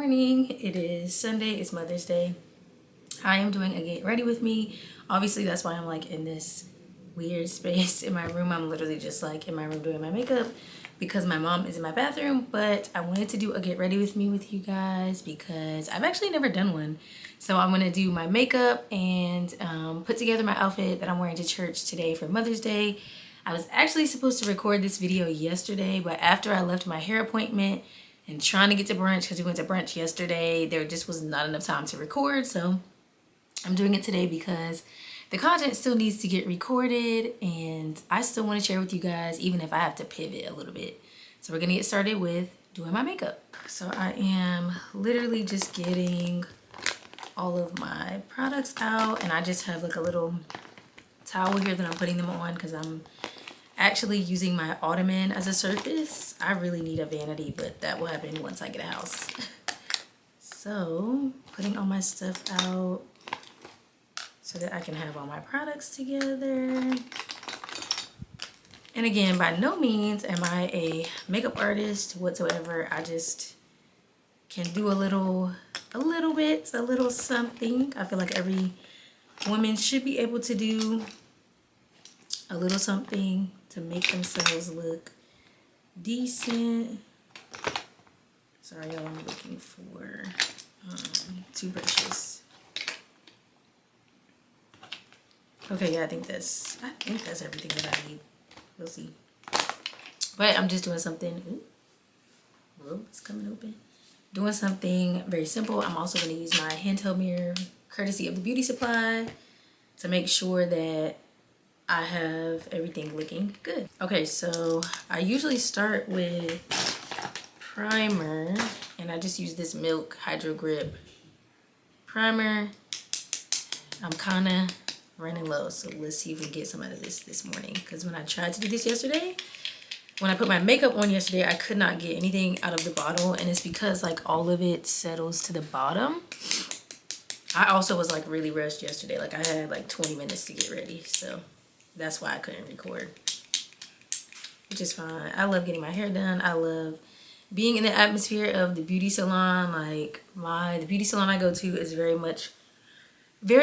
morning. It is Sunday. It's Mother's Day. I am doing a get ready with me. Obviously, that's why I'm like in this weird space in my room. I'm literally just like in my room doing my makeup because my mom is in my bathroom. But I wanted to do a get ready with me with you guys because I've actually never done one. So I'm going to do my makeup and put together my outfit that I'm wearing to church today for Mother's Day. I was actually supposed to record this video yesterday, but after I left my hair appointment and trying to get to brunch, because we went to brunch yesterday, there just was not enough time to record. So I'm doing it today because the content still needs to get recorded and I still want to share with you guys, even if I have to pivot a little bit. So we're gonna get started with doing my makeup. So I am literally just getting all of my products out, and I just have like a little towel here that I'm putting them on because I'm actually using my ottoman as a surface. I really need a vanity, but that will happen once I get a house. So putting all my stuff out so that I can have all my products together. And again, by no means am I a makeup artist whatsoever. I just can do a little something. I feel like every woman should be able to do a little something to make themselves look decent. Sorry, y'all, I'm looking for toothbrushes. Okay, yeah, I think that's everything that I need. We'll see. But I'm just doing something. Ooh, whoa, it's coming open. Doing something very simple. I'm also going to use my handheld mirror, courtesy of the beauty supply, to make sure that I have everything looking good. Okay, so I usually start with primer, and I just use this Milk Hydro Grip primer. I'm kind of running low, so let's see if we get some out of this morning, because when I tried to do this yesterday, when I put my makeup on yesterday, I could not get anything out of the bottle, and it's because like all of it settles to the bottom. I also was like really rushed yesterday. Like I had like 20 minutes to get ready, so that's why I couldn't record, which is fine. I love getting my hair done. I love being in the atmosphere of the beauty salon. Like the beauty salon I go to is very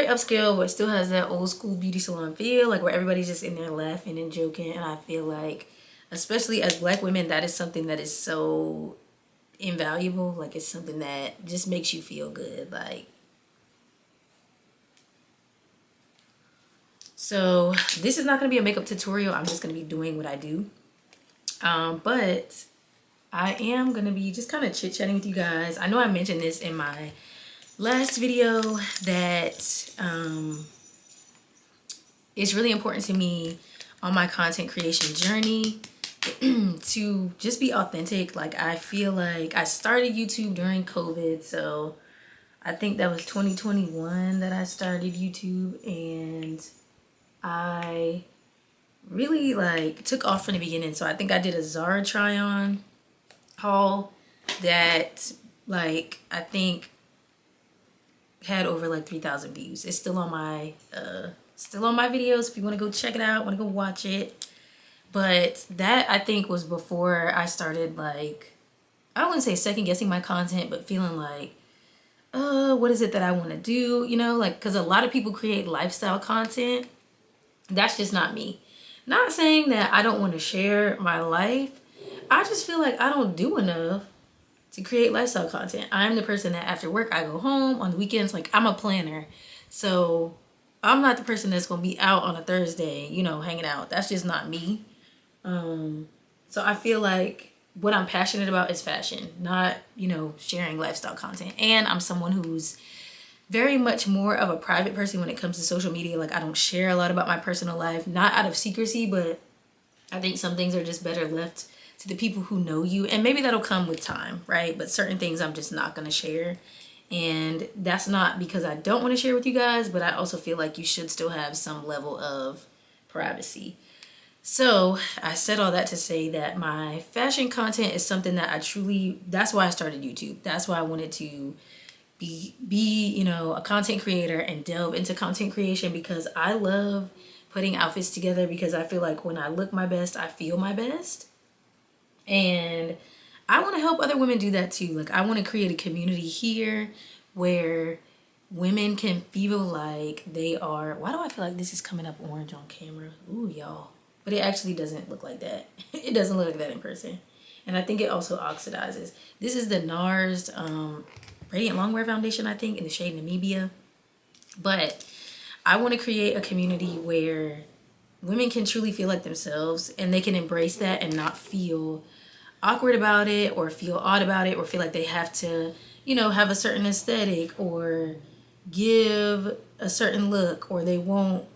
upscale, but still has that old school beauty salon feel, like where everybody's just in there laughing and joking. And I feel like, especially as Black women, that is something that is so invaluable. Like it's something that just makes you feel good. Like, so this is not going to be a makeup tutorial. I'm just going to be doing what I do. But I am going to be just kind of chit-chatting with you guys. I know I mentioned this in my last video that it's really important to me on my content creation journey to just be authentic. Like I feel like I started YouTube during COVID, so I think that was 2021 that I started YouTube, and I really like took off from the beginning. So I think I did a Zara try on haul that like I think had over like 3,000 views. It's still on my videos if you want to go check it out, want to go watch it. But that I think was before I started, like, I wouldn't say second guessing my content, but feeling like, what is it that I want to do, you know, like, because a lot of people create lifestyle content. That's just not me. Not saying that I don't want to share my life. I just feel like I don't do enough to create lifestyle content. I'm the person that after work, I go home on the weekends. Like I'm a planner. So I'm not the person that's going to be out on a Thursday, you know, hanging out. That's just not me. So I feel like what I'm passionate about is fashion, not, you know, sharing lifestyle content. And I'm someone who's very much more of a private person when it comes to social media. Like I don't share a lot about my personal life, not out of secrecy, but I think some things are just better left to the people who know you, and maybe that'll come with time, right? But certain things I'm just not going to share, and that's not because I don't want to share with you guys, but I also feel like you should still have some level of privacy. So I said all that to say that my fashion content is something that that's why I started YouTube. That's why I wanted to be you know, a content creator and delve into content creation, because I love putting outfits together, because I feel like when I look my best, I feel my best. And I want to help other women do that too. Like, I want to create a community here where women can feel like they are. Why do I feel like this is coming up orange on camera? Ooh, y'all. But it actually doesn't look like that. It doesn't look like that in person. And I think it also oxidizes. This is the NARS Radiant Longwear Foundation, I think, in the shade Namibia. But I want to create a community where women can truly feel like themselves and they can embrace that and not feel awkward about it or feel odd about it or feel like they have to, you know, have a certain aesthetic or give a certain look, or they won't,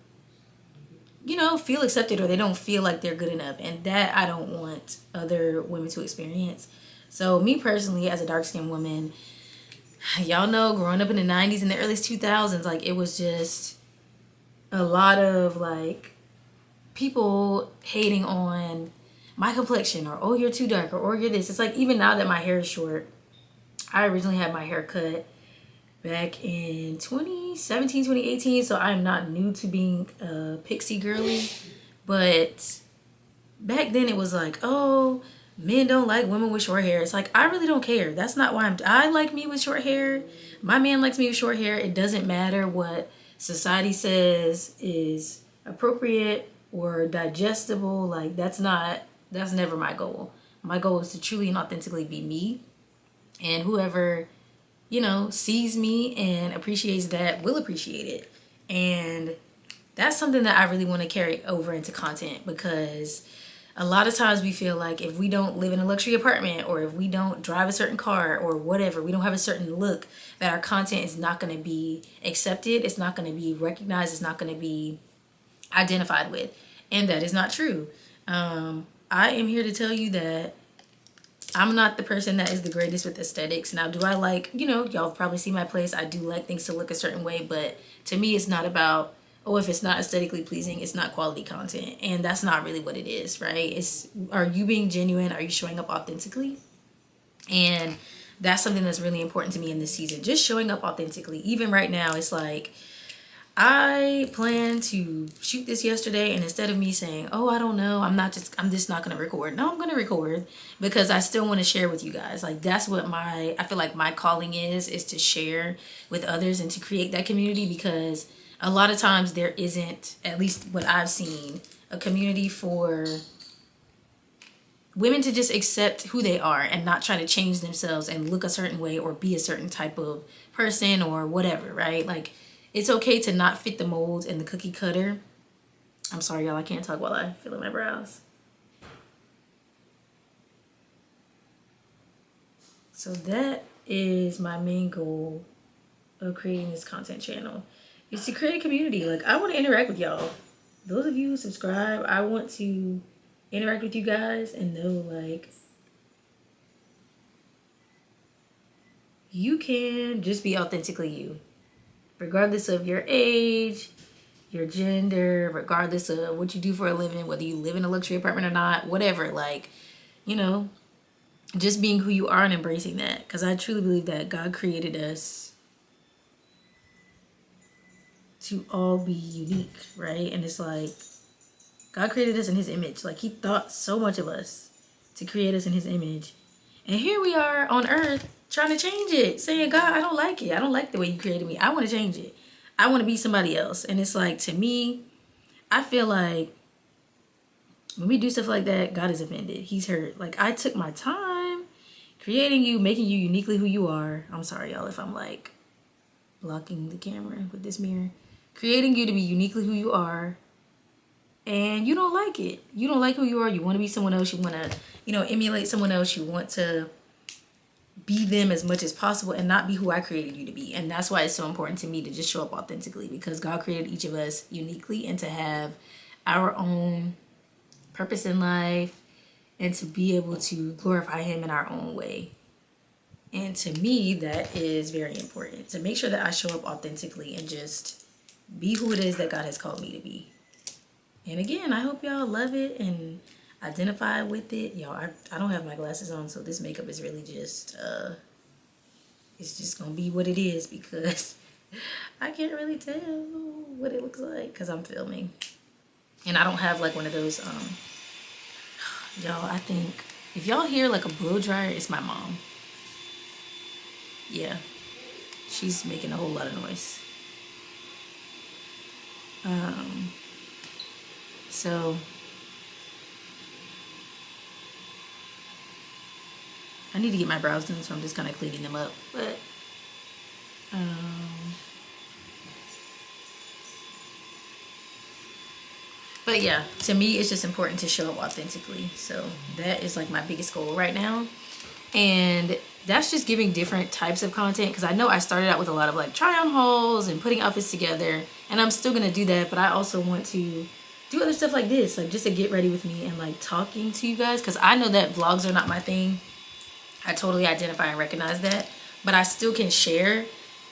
you know, feel accepted, or they don't feel like they're good enough. And that I don't want other women to experience. So me personally, as a dark-skinned woman, y'all know, growing up in the 90s and the early 2000s, like, it was just a lot of like people hating on my complexion, or oh, you're too dark, or oh, you're this. It's like, even now that my hair is short, I originally had my hair cut back in 2017, 2018, so I'm not new to being a pixie girly. But back then it was like, oh, men don't like women with short hair. It's like, I really don't care. That's not why I like me with short hair. My man likes me with short hair. It doesn't matter what society says is appropriate or digestible. Like, that's never my goal. My goal is to truly and authentically be me, and whoever, you know, sees me and appreciates that will appreciate it. And that's something that I really want to carry over into content, because a lot of times we feel like if we don't live in a luxury apartment, or if we don't drive a certain car or whatever, we don't have a certain look, that our content is not going to be accepted, it's not going to be recognized, it's not going to be identified with. And that is not true. I am here to tell you that I'm not the person that is the greatest with aesthetics. Now, do I like, you know, y'all probably see my place, I do like things to look a certain way, but to me it's not about, oh, if it's not aesthetically pleasing, it's not quality content. And that's not really what it is, right? It's, are you being genuine? Are you showing up authentically? And that's something that's really important to me in this season, just showing up authentically. Even right now, it's like, I plan to shoot this yesterday, and instead of me saying, oh, I don't know, I'm just not going to record. No, I'm going to record, because I still want to share with you guys. Like, that's what I feel like my calling is to share with others and to create that community, because a lot of times there isn't, at least what I've seen, a community for women to just accept who they are and not try to change themselves and look a certain way or be a certain type of person or whatever, right? Like, it's okay to not fit the mold and the cookie cutter. I'm sorry, y'all, I can't talk while I fill in my brows. So that is my main goal of creating this content channel, is to create a community. Like, I want to interact with y'all. Those of you who subscribe, I want to interact with you guys and know, like, you can just be authentically you, regardless of your age, your gender, regardless of what you do for a living, whether you live in a luxury apartment or not, whatever. Like, you know, just being who you are and embracing that. Because I truly believe that God created us to all be unique, right? And it's like, God created us in his image. Like, he thought so much of us to create us in his image. And here we are on earth trying to change it, saying, God, I don't like it. I don't like the way you created me. I want to change it. I want to be somebody else. And it's like, to me, I feel like when we do stuff like that, God is offended. He's hurt. Like, I took my time creating you, making you uniquely who you are. I'm sorry, y'all, if I'm like blocking the camera with this mirror. Creating you to be uniquely who you are. And you don't like it. You don't like who you are. You want to be someone else. You want to, you know, emulate someone else. You want to be them as much as possible and not be who I created you to be. And that's why it's so important to me to just show up authentically, because God created each of us uniquely, and to have our own purpose in life and to be able to glorify him in our own way. And to me, that is very important, to make sure that I show up authentically and just be who it is that God has called me to be. And again, I hope y'all love it and identify with it. Y'all, I don't have my glasses on, so this makeup is really just, it's just gonna be what it is, because I can't really tell what it looks like because I'm filming. And I don't have like one of those, y'all, I think If y'all hear like a blow dryer, it's my mom. Yeah, she's making a whole lot of noise. So I need to get my brows done, so I'm just kind of cleaning them up. But yeah, to me, it's just important to show up authentically. So that is like my biggest goal right now. And that's just giving different types of content, because I know I started out with a lot of like try on hauls and putting outfits together, and I'm still gonna do that, but I also want to do other stuff like this, like just to get ready with me and like talking to you guys, because I know that vlogs are not my thing. I totally identify and recognize that, but I still can share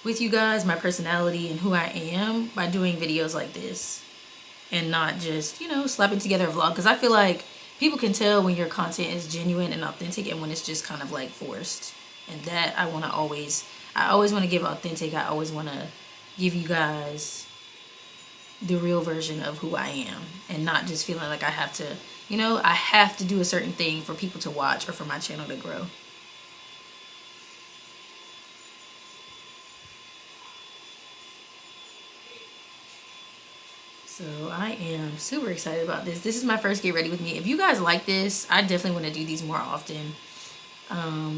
with you guys my personality and who I am by doing videos like this, and not just, you know, slapping together a vlog, because I feel like people can tell when your content is genuine and authentic and when it's just kind of like forced. And that I always want to give authentic. I always want to give you guys the real version of who I am, and not just feeling like I have to, you know, I have to do a certain thing for people to watch or for my channel to grow. So I am super excited about this. This is my first Get Ready With Me. If you guys like this, I definitely want to do these more often,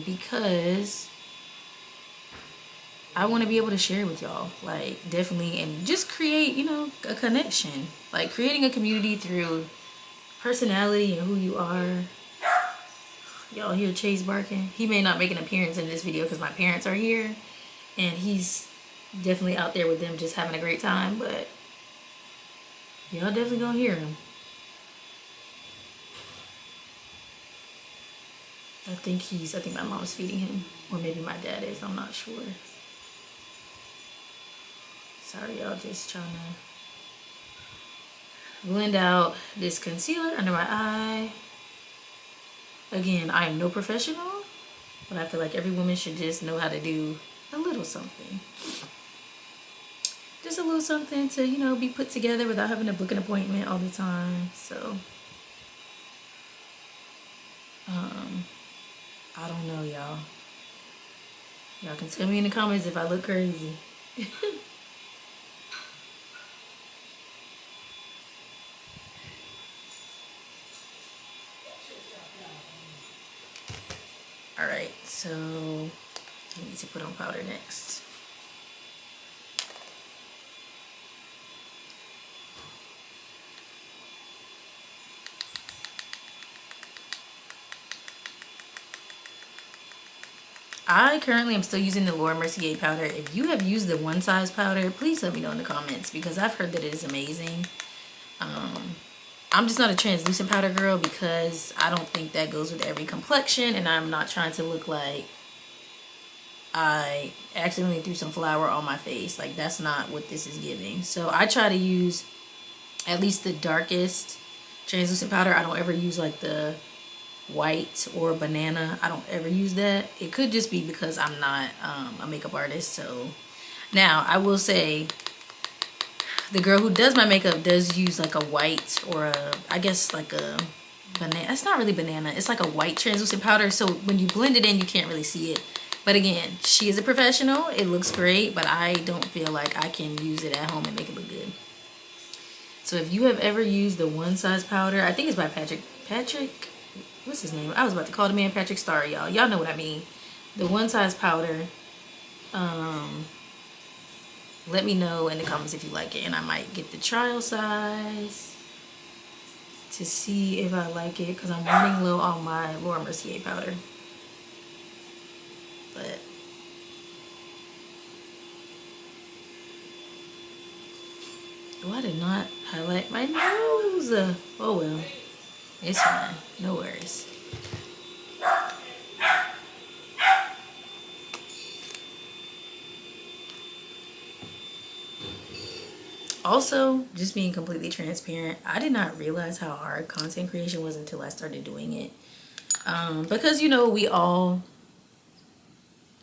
because I want to be able to share with y'all, like, definitely, and just create, you know, a connection, like creating a community through personality and who you are. Y'all hear Chase barking? He may not make an appearance in this video because my parents are here, and he's definitely out there with them just having a great time, but y'all definitely gonna hear him. I think my mom's feeding him, or maybe my dad is, I'm not sure. Sorry, y'all, just trying to blend out this concealer under my eye. Again, I am no professional, but I feel like every woman should just know how to do a little something. Just a little something to, you know, be put together without having to book an appointment all the time. So, I don't know, y'all. Y'all can tell me in the comments if I look crazy. Alright, so I need to put on powder next. I currently am still using the Laura Mercier powder. If you have used the one size powder, please let me know in the comments, because I've heard that it is amazing. I'm just not a translucent powder girl, because I don't think that goes with every complexion, and I'm not trying to look like I accidentally threw some flour on my face. Like, that's not what this is giving. So I try to use at least the darkest translucent powder. I don't ever use like the white or banana. I don't ever use that. It could just be because I'm not a makeup artist. So now I will say, the girl who does my makeup does use like a white, or I guess like a banana. It's not really banana. It's like a white translucent powder. So when you blend it in, you can't really see it. But again, she is a professional. It looks great, but I don't feel like I can use it at home and make it look good. So if you have ever used the one size powder, I think it's by Patrick, what's his name? I was about to call the man Patrick Star, y'all. Y'all know what I mean. The one size powder, let me know in the comments if you like it, and I might get the trial size to see if I like it, because I'm running low on my Laura Mercier powder. But oh, I did not highlight my nose. Oh well, it's fine, no worries. Also, just being completely transparent, I did not realize how hard content creation was until I started doing it. Because, you know, we all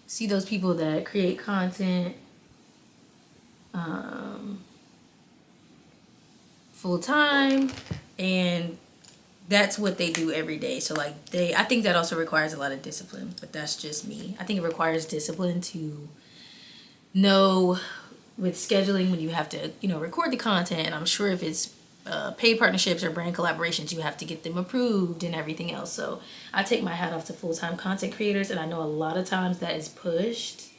see those people that create content full time, and that's what they do every day. So like I think that also requires a lot of discipline, but that's just me. I think it requires discipline to know with scheduling when you have to, record the content. And I'm sure if it's paid partnerships or brand collaborations, you have to get them approved and everything else. So I take my hat off to full-time content creators, and I know a lot of times that is pushed,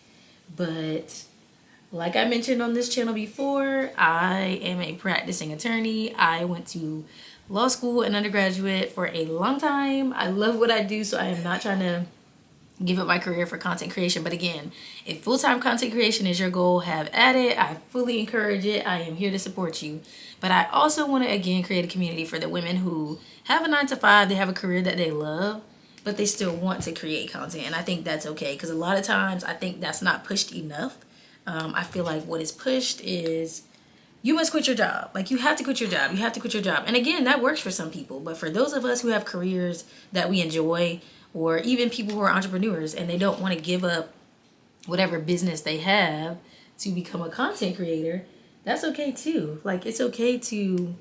but like I mentioned on this channel before, I am a practicing attorney. I went to law school and undergraduate for a long time. I love what I do, so I am not trying to give up my career for content creation. But again, if full-time content creation is your goal, have at it. I fully encourage it. I am here to support you. But I also want to, again, create a community for the women who have a 9-to-5, they have a career that they love, but they still want to create content. And I think that's okay, because a lot of times I think that's not pushed enough. I feel like what is pushed is you must quit your job. Like, you have to quit your job. You have to quit your job. And again, that works for some people. But for those of us who have careers that we enjoy, or even people who are entrepreneurs and they don't want to give up whatever business they have to become a content creator, that's okay too. Like, it's okay to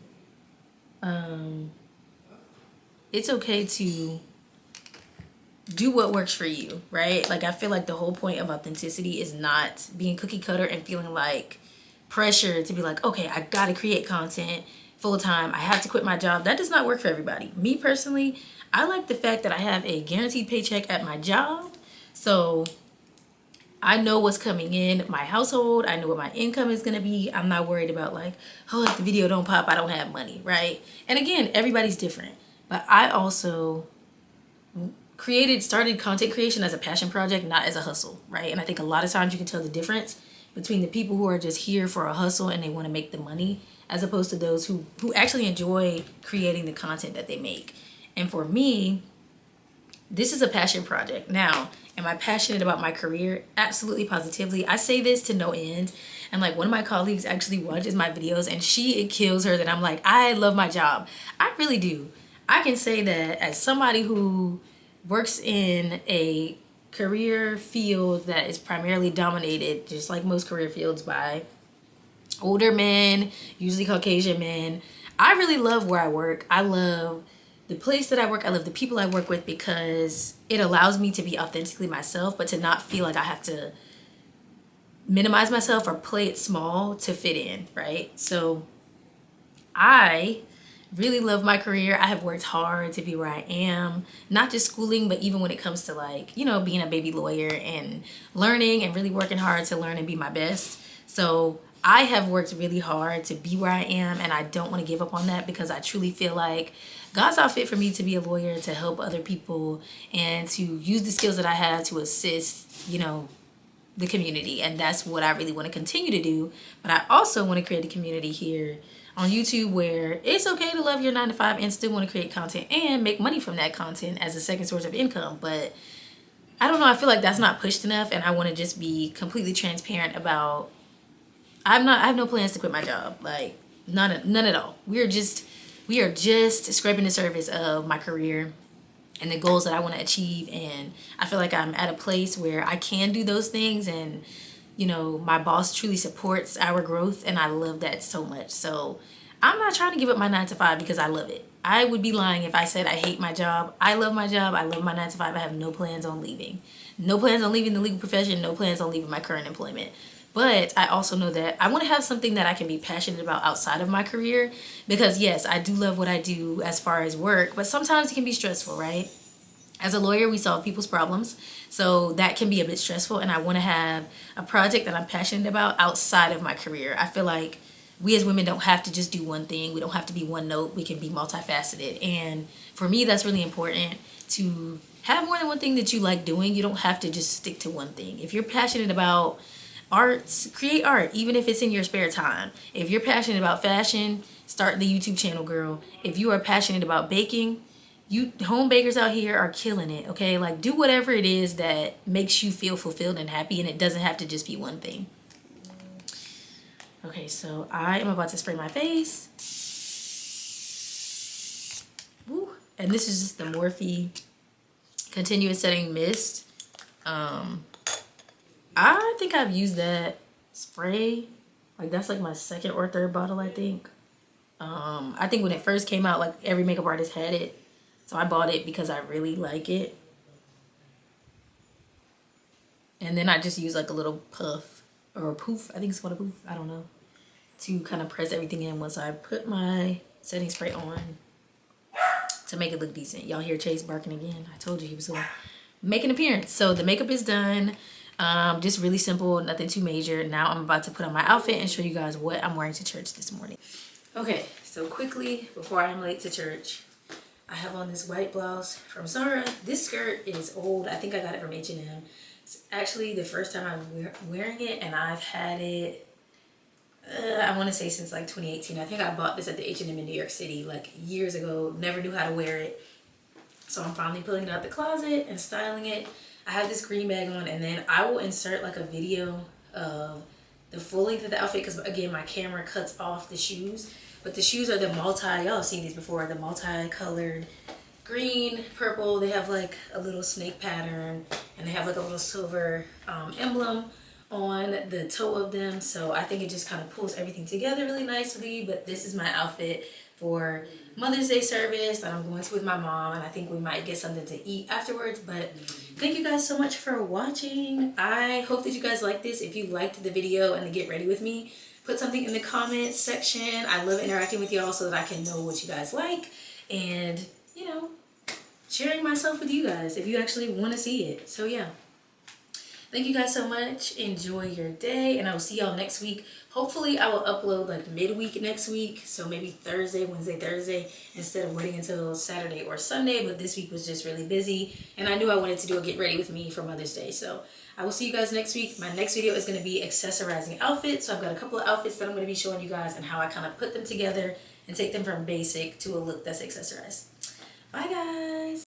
do what works for you, right? Like, I feel like the whole point of authenticity is not being cookie cutter and feeling like pressure to be like, okay, I gotta create content full time. I have to quit my job. That does not work for everybody. Me personally, I like the fact that I have a guaranteed paycheck at my job. So I know what's coming in my household. I know what my income is going to be. I'm not worried about like, oh, if the video don't pop, I don't have money, right? And again, everybody's different. But I also started content creation as a passion project, not as a hustle, right? And I think a lot of times you can tell the difference between the people who are just here for a hustle and they want to make the money, as opposed to those who actually enjoy creating the content that they make. And for me, this is a passion project. Now, am I passionate about my career? Absolutely, positively. I say this to no end. And like, one of my colleagues actually watches my videos, and it kills her that I'm like, I love my job. I really do. I can say that as somebody who works in a career field that is primarily dominated, just like most career fields, by older men, usually Caucasian men. I really love where I work. I love the place that I work. I love the people I work with, because it allows me to be authentically myself, but to not feel like I have to minimize myself or play it small to fit in, right? So I really love my career. I have worked hard to be where I am, not just schooling, but even when it comes to like, being a baby lawyer and learning and really working hard to learn and be my best. So I have worked really hard to be where I am, and I don't want to give up on that, because I truly feel like God saw fit for me to be a lawyer, to help other people, and to use the skills that I have to assist, the community. And that's what I really want to continue to do. But I also want to create a community here on YouTube where it's okay to love your 9-to-5 and still want to create content and make money from that content as a second source of income. But I don't know, I feel like that's not pushed enough, and I want to just be completely transparent about I have no plans to quit my job. Like, none at all. We are just scraping the surface of my career and the goals that I want to achieve. And I feel like I'm at a place where I can do those things, and my boss truly supports our growth, and I love that so much. So I'm not trying to give up my 9-to-5 because I love it. I would be lying if I said I hate my job. I love my job. I love my 9-to-5. I have no plans on leaving. No plans on leaving the legal profession. No plans on leaving my current employment. But I also know that I want to have something that I can be passionate about outside of my career, because yes, I do love what I do as far as work, but sometimes it can be stressful, right? As a lawyer, we solve people's problems, so that can be a bit stressful, and I want to have a project that I'm passionate about outside of my career. I feel like we as women don't have to just do one thing. We don't have to be one note. We can be multifaceted, and for me, that's really important, to have more than one thing that you like doing. You don't have to just stick to one thing. If you're passionate about arts, create art, even if it's in your spare time. If you're passionate about fashion, start the YouTube channel, girl. If you are passionate about baking, home bakers out here are killing it, okay? Like, do whatever it is that makes you feel fulfilled and happy, and it doesn't have to just be one thing. Okay, so I am about to spray my face. Woo. And this is just the Morphe Continuous Setting Mist. I think I've used that spray. Like, that's like my second or third bottle, I think. I think when it first came out, like, every makeup artist had it. So I bought it because I really like it. And then I just use like a little puff or a poof. I think it's called a poof. I don't know. To kind of press everything in once I put my setting spray on to make it look decent. Y'all hear Chase barking again. I told you he was going to make an appearance. So the makeup is done. Just really simple, nothing too major. Now I'm about to put on my outfit and show you guys what I'm wearing to church this morning. Okay, so quickly, before I'm late to church, I have on this white blouse from Zara. This skirt is old. I think I got it from H&M. It's actually the first time I'm wearing it, and I've had it, I want to say since like 2018. I think I bought this at the H&M in New York City like years ago. Never knew how to wear it. So I'm finally pulling it out the closet and styling it. I have this green bag on, and then I will insert like a video of the full length of the outfit because, again, my camera cuts off the shoes. But the shoes are the y'all have seen these before, the multi-colored green, purple. They have like a little snake pattern, and they have like a little silver emblem on the toe of them. So I think it just kind of pulls everything together really nicely. But this is my outfit for Mother's Day service that I'm going to with my mom, and I think we might get something to eat afterwards. But thank you guys so much for watching. I hope that you guys liked this. If you liked the video and the get ready with me, put something in the comments section. I love interacting with y'all so that I can know what you guys like, and you know, sharing myself with you guys if you actually want to see it. So yeah, thank you guys so much. Enjoy your day, and I will see y'all next week. Hopefully I will upload like midweek next week, so maybe Thursday, Wednesday, Thursday, instead of waiting until Saturday or Sunday. But this week was just really busy, and I knew I wanted to do a get ready with me for Mother's Day. So I will see you guys next week. My next video is going to be accessorizing outfits. So I've got a couple of outfits that I'm going to be showing you guys and how I kind of put them together and take them from basic to a look that's accessorized. Bye guys.